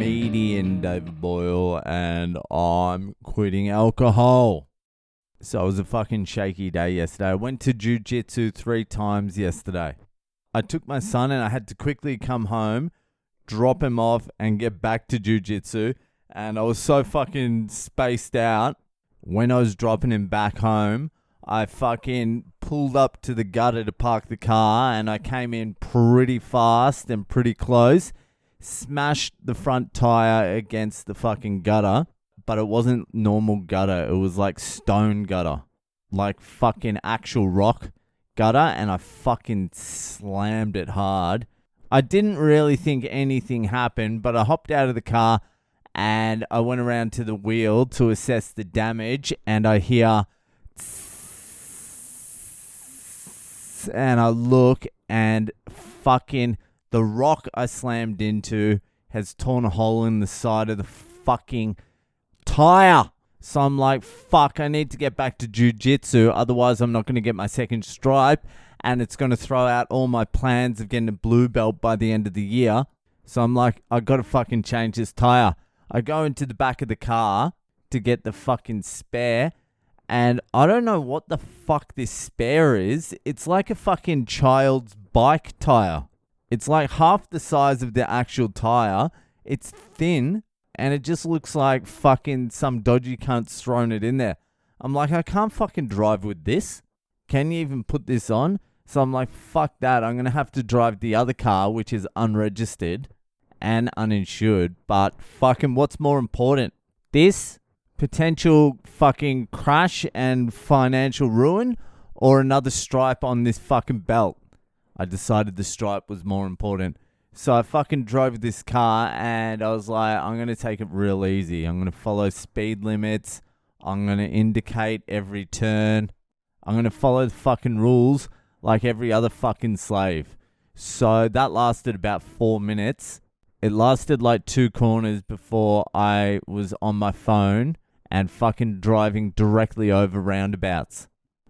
comedian David Boyle, and I'm quitting alcohol. So it was a fucking shaky day yesterday. I went to jiu-jitsu 3 times yesterday. I took my son and I had to quickly come home, drop him off, and get back to jiu-jitsu. And I was so fucking spaced out. When I was dropping him back home, I fucking pulled up to the gutter to park the car, and I came in pretty fast and pretty close. Smashed the front tire against the fucking gutter, but it wasn't normal gutter. It was like stone gutter, like fucking actual rock gutter, and I fucking slammed it hard. I didn't really think anything happened, but I hopped out of the car and I went around to the wheel to assess the damage, and I hear and I look, and fucking the rock I slammed into has torn a hole in the side of the fucking tire. So I'm like, fuck, I need to get back to jiu-jitsu. Otherwise, I'm not going to get my second stripe. And it's going to throw out all my plans of getting a blue belt by the end of the year. So I'm like, I got to fucking change this tire. I go into the back of the car to get the fucking spare. And I don't know what the fuck this spare is. It's like a fucking child's bike tire. It's like half the size of the actual tire. It's thin, and it just looks like fucking some dodgy cunt's thrown it in there. I'm like, I can't fucking drive with this. Can you even put this on? So I'm like, fuck that. I'm going to have to drive the other car, which is unregistered and uninsured. But fucking what's more important? This potential fucking crash and financial ruin, or another stripe on this fucking belt? I decided the stripe was more important. So I fucking drove this car, and I was like, I'm going to take it real easy. I'm going to follow speed limits. I'm going to indicate every turn. I'm going to follow the fucking rules like every other fucking slave. So that lasted about 4 minutes. It lasted like 2 corners before I was on my phone and fucking driving directly over roundabouts.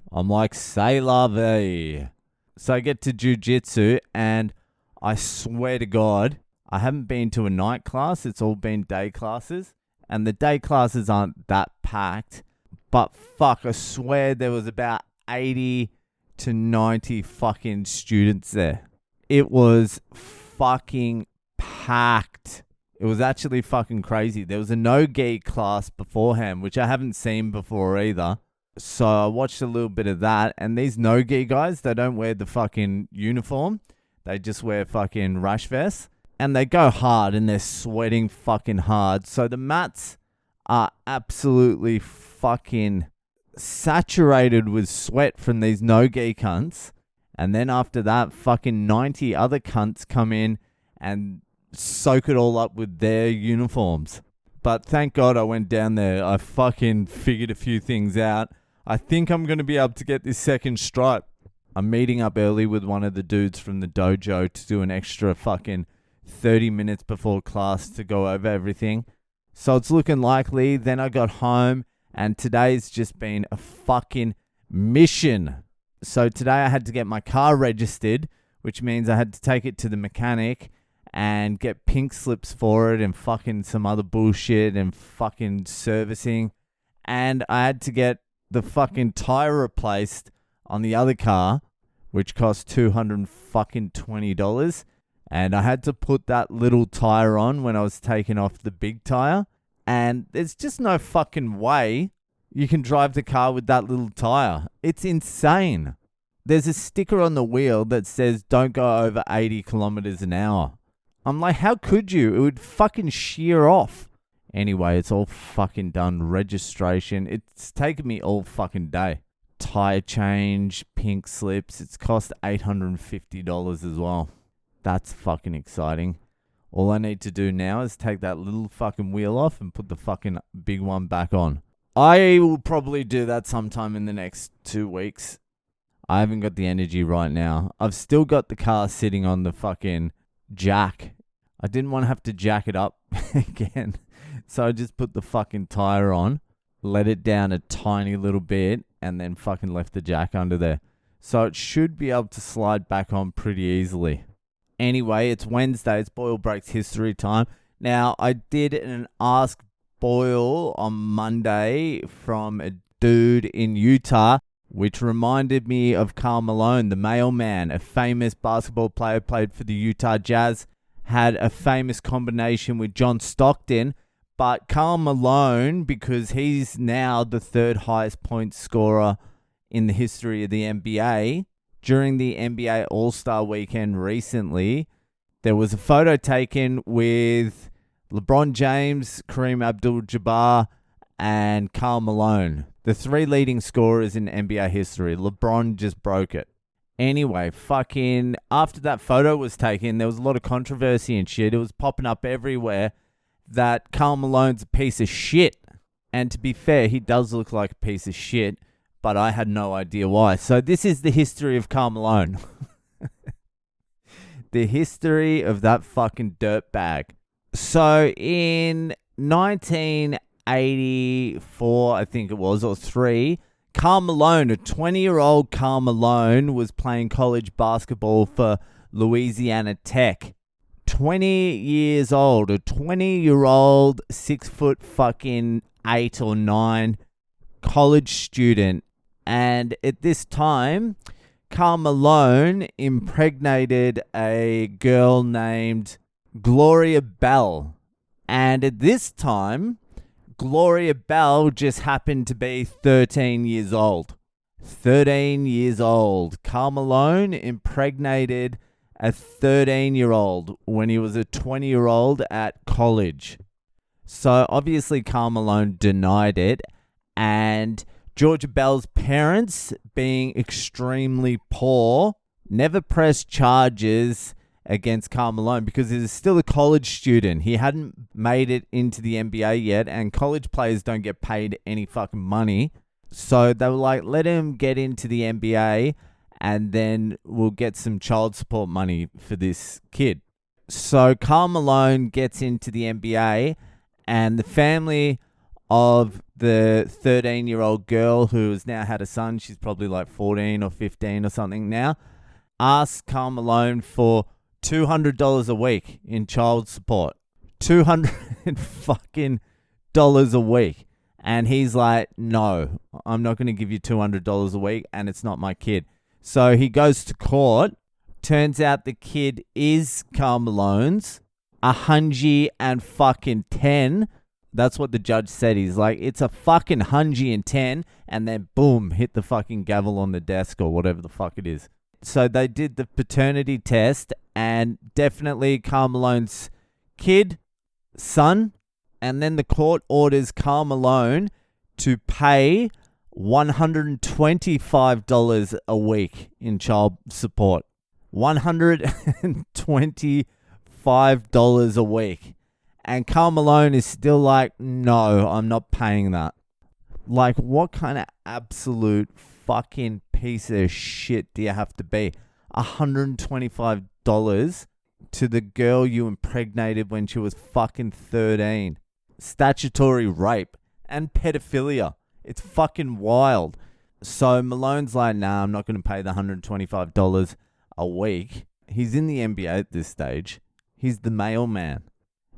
I'm like, c'est la vie. So I get to jiu-jitsu, and I swear to God, I haven't been to a night class. It's all been day classes. And the day classes aren't that packed. But fuck, I swear there was about 80 to 90 fucking students there. It was fucking packed. It was actually fucking crazy. There was a no-gi class beforehand, which I haven't seen before either. So I watched a little bit of that. And these no-gi guys, they don't wear the fucking uniform. They just wear fucking rash vests. And they go hard, and they're sweating fucking hard. So the mats are absolutely fucking saturated with sweat from these no-gi cunts. And then after that, fucking 90 other cunts come in and soak it all up with their uniforms. But thank God I went down there. I fucking figured a few things out. I think I'm going to be able to get this second stripe. I'm meeting up early with one of the dudes from the dojo to do an extra fucking 30 minutes before class to go over everything. So it's looking likely. Then I got home, and today's just been a fucking mission. So today I had to get my car registered, which means I had to take it to the mechanic and get pink slips for it and fucking some other bullshit and fucking servicing. And I had to get the fucking tire replaced on the other car, which cost $220. And I had to put that little tire on when I was taking off the big tire. And there's just no fucking way you can drive the car with that little tire. It's insane. There's a sticker on the wheel that says don't go over 80 kilometers an hour. I'm like, how could you? It would fucking shear off. Anyway, it's all fucking done. Registration. It's taken me all fucking day. Tire change, pink slips. It's cost $850 as well. That's fucking exciting. All I need to do now is take that little fucking wheel off and put the fucking big one back on. I will probably do that sometime in the next 2 weeks. I haven't got the energy right now. I've still got the car sitting on the fucking jack. I didn't want to have to jack it up again. So I just put the fucking tire on, let it down a tiny little bit, and then fucking left the jack under there. So it should be able to slide back on pretty easily. Anyway, it's Wednesday. It's Boyle Breaks History time. Now, I did an Ask Boyle on Monday from a dude in Utah, which reminded me of Karl Malone, the mailman, a famous basketball player, played for the Utah Jazz, had a famous combination with John Stockton. But Karl Malone, because he's now the third highest point scorer in the history of the NBA, during the NBA All-Star Weekend recently, there was a photo taken with LeBron James, Kareem Abdul-Jabbar, and Karl Malone, the three leading scorers in NBA history. LeBron just broke it. Anyway, fucking after that photo was taken, there was a lot of controversy and shit. It was popping up everywhere that Karl Malone's a piece of shit. And to be fair, he does look like a piece of shit, but I had no idea why. So this is the history of Karl Malone. The history of that fucking dirtbag. So in 1984, I think it was, or 3, Karl Malone, a 20-year-old Karl Malone, was playing college basketball for Louisiana Tech. 20 years old, a 20-year-old, 6 foot fucking 8 or 9 college student. And at this time, Karl Malone impregnated a girl named Gloria Bell. And at this time, Gloria Bell just happened to be 13 years old. 13 years old. Karl Malone impregnated a 13-year-old when he was a 20-year-old at college. So obviously Karl Malone denied it, and Georgia Bell's parents, being extremely poor, never pressed charges against Karl Malone because he was still a college student. He hadn't made it into the NBA yet, and college players don't get paid any fucking money. So they were like, let him get into the NBA and then we'll get some child support money for this kid. So Karl Malone gets into the NBA, and the family of the 13-year-old girl who has now had a son, she's probably like 14 or 15 or something now, asks Karl Malone for $200 a week in child support. $200 fucking dollars a week. And he's like, no, I'm not going to give you $200 a week, and it's not my kid. So he goes to court. Turns out the kid is Karl Malone's. $110. That's what the judge said. He's like, it's a fucking $110, and then boom, hit the fucking gavel on the desk or whatever the fuck it is. So they did the paternity test, and definitely Karl Malone's kid, son, and then the court orders Karl Malone to pay $125 a week in child support. $125 a week. And Karl Malone is still like, no, I'm not paying that. Like, what kind of absolute fucking piece of shit do you have to be? $125 to the girl you impregnated when she was fucking 13. Statutory rape and pedophilia. It's fucking wild. So Malone's like, nah, I'm not going to pay the $125 a week. He's in the NBA at this stage. He's the mailman.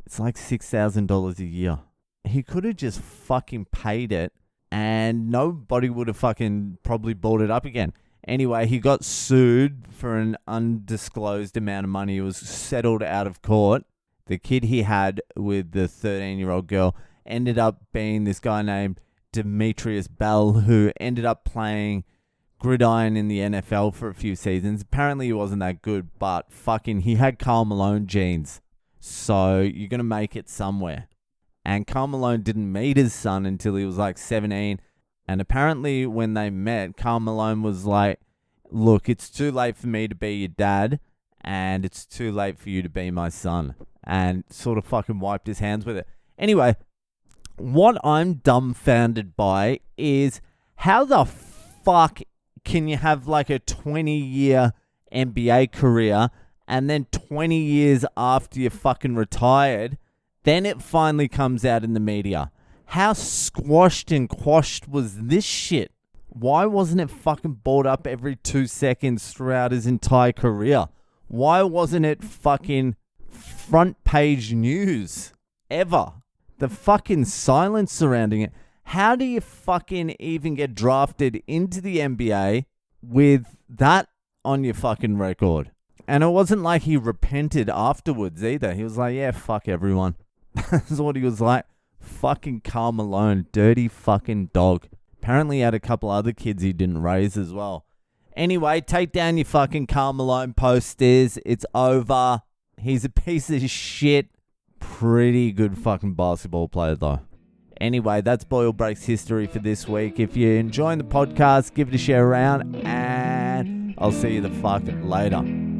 It's like $6,000 a year. He could have just fucking paid it and nobody would have fucking probably bought it up again. Anyway, he got sued for an undisclosed amount of money. It was settled out of court. The kid he had with the 13-year-old girl ended up being this guy named Demetrius Bell, who ended up playing gridiron in the NFL for a few seasons. Apparently he wasn't that good, but fucking he had Karl Malone genes. So you're going to make it somewhere. And Karl Malone didn't meet his son until he was like 17. And apparently when they met, Karl Malone was like, look, it's too late for me to be your dad, and it's too late for you to be my son. And sort of fucking wiped his hands with it. Anyway, what I'm dumbfounded by is how the fuck can you have like a 20-year NBA career and then 20 years after you're fucking retired, then it finally comes out in the media? How squashed and quashed was this shit? Why wasn't it fucking brought up every 2 seconds throughout his entire career? Why wasn't it fucking front page news? ever. The fucking silence surrounding it. How do you fucking even get drafted into the NBA with that on your fucking record? And it wasn't like he repented afterwards either. He was like, yeah, fuck everyone. That's what he was like. Fucking Karl Malone, dirty fucking dog. Apparently he had a couple other kids he didn't raise as well. Anyway, take down your fucking Karl Malone posters. It's over. He's a piece of shit. Pretty good fucking basketball player though. Anyway, that's Boyle Breaks history for this week. If you're enjoying the podcast, give it a share around, and I'll see you the fuck later.